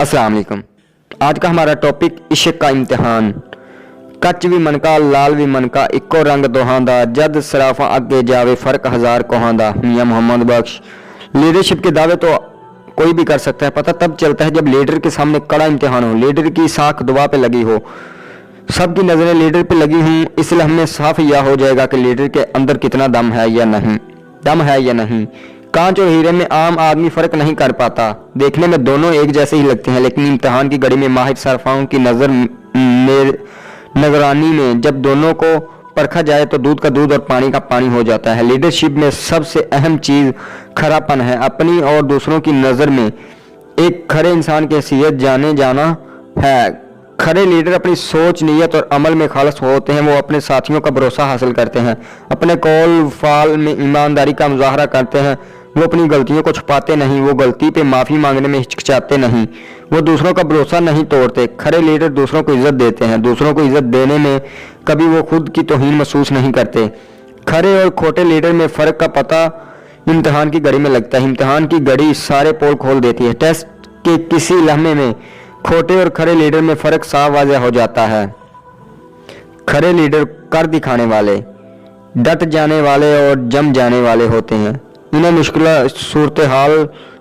अस्सलाम वालेकुम। आज का हमारा टॉपिक इश्क का इम्तिहान। कच भी मनका लाल भी मनका इक्को रंग दोहां दा, जद सराफा अगे जावे फर्क हजार कोहां दा। मियां मोहम्मद बख्श। लीडरशिप के दावे तो कोई भी कर सकता है, पता तब चलता है जब लीडर के सामने कड़ा इम्तिहान हो, लीडर की साख दुआ पे लगी हो, सबकी नजरें लीडर पे लगी हूँ, इसलिए हमें साफ यह हो जाएगा कि लीडर के अंदर कितना दम है या नहीं। कांच और हीरे में आम आदमी फर्क नहीं कर पाता, देखने में दोनों एक जैसे ही लगते हैं, लेकिन इम्तिहान की घड़ी में माहिर सरफाओं की निगरानी में जब दोनों को परखा जाए तो दूध का दूध और पानी का पानी हो जाता है। लीडरशिप में सबसे अहम चीज खरापन है। अपनी और दूसरों की नज़र में एक खरे इंसान की हैसियत जाने जाना है। खरे लीडर अपनी सोच, नीयत और अमल में खालिस होते हैं। वो अपने साथियों का भरोसा हासिल करते हैं, अपने कौल फाल में ईमानदारी का मुजाहरा करते हैं। वो अपनी गलतियों को छुपाते नहीं, वो गलती पे माफ़ी मांगने में हिचकिचाते नहीं, वो दूसरों का भरोसा नहीं तोड़ते। खरे लीडर दूसरों को इज्जत देते हैं, दूसरों को इज्जत देने में कभी वो खुद की तौहीन महसूस नहीं करते। खरे और खोटे लीडर में फ़र्क का पता इम्तिहान की घड़ी में लगता है। इम्तिहान की घड़ी सारे पोल खोल देती है। टेस्ट के किसी लम्हे में खोटे और खरे लीडर में फ़र्क साफ वाज़ेह हो जाता है। खरे लीडर कर दिखाने वाले, डट जाने वाले और जम जाने वाले होते हैं। इन्हें मुश्किल सूरत हाल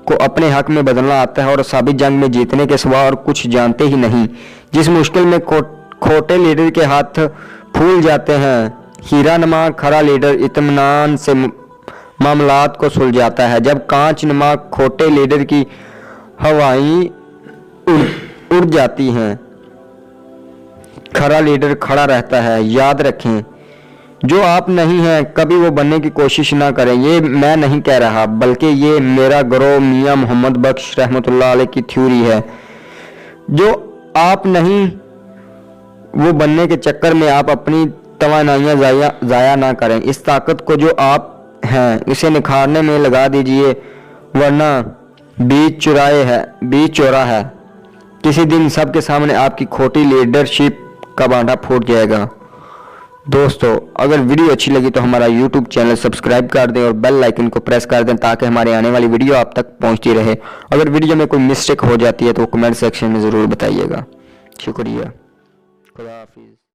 को अपने हक में बदलना आता है और साबित जंग में जीतने के सिवा और कुछ जानते ही नहीं। जिस मुश्किल में खोटे लीडर के हाथ फूल जाते हैं, हीरा नमा खरा लीडर इत्मीनान से मामलात को सुलझाता है। जब कांच नमा खोटे लीडर की हवाएं उड़ जाती हैं, खरा लीडर खड़ा रहता है। याद रखें, जो आप नहीं हैं कभी वो बनने की कोशिश ना करें। ये मैं नहीं कह रहा, बल्कि ये मेरा गिरोह मियां मोहम्मद बख्श रहमतुल्लाह अलैह की थ्योरी है। जो आप नहीं वो बनने के चक्कर में आप अपनी तवानाइयाँ ज़ाया ना करें। इस ताकत को जो आप हैं इसे निखारने में लगा दीजिए, वरना बीज चौरा है। किसी दिन सबके सामने आपकी खोटी लीडरशिप का बांटा फूट जाएगा। दोस्तों, अगर वीडियो अच्छी लगी तो हमारा YouTube चैनल सब्सक्राइब कर दें और बेल आइकन को प्रेस कर दें ताकि हमारे आने वाली वीडियो आप तक पहुंचती रहे। अगर वीडियो में कोई मिस्टेक हो जाती है तो कमेंट सेक्शन में ज़रूर बताइएगा। शुक्रिया। खुदा हाफिज़।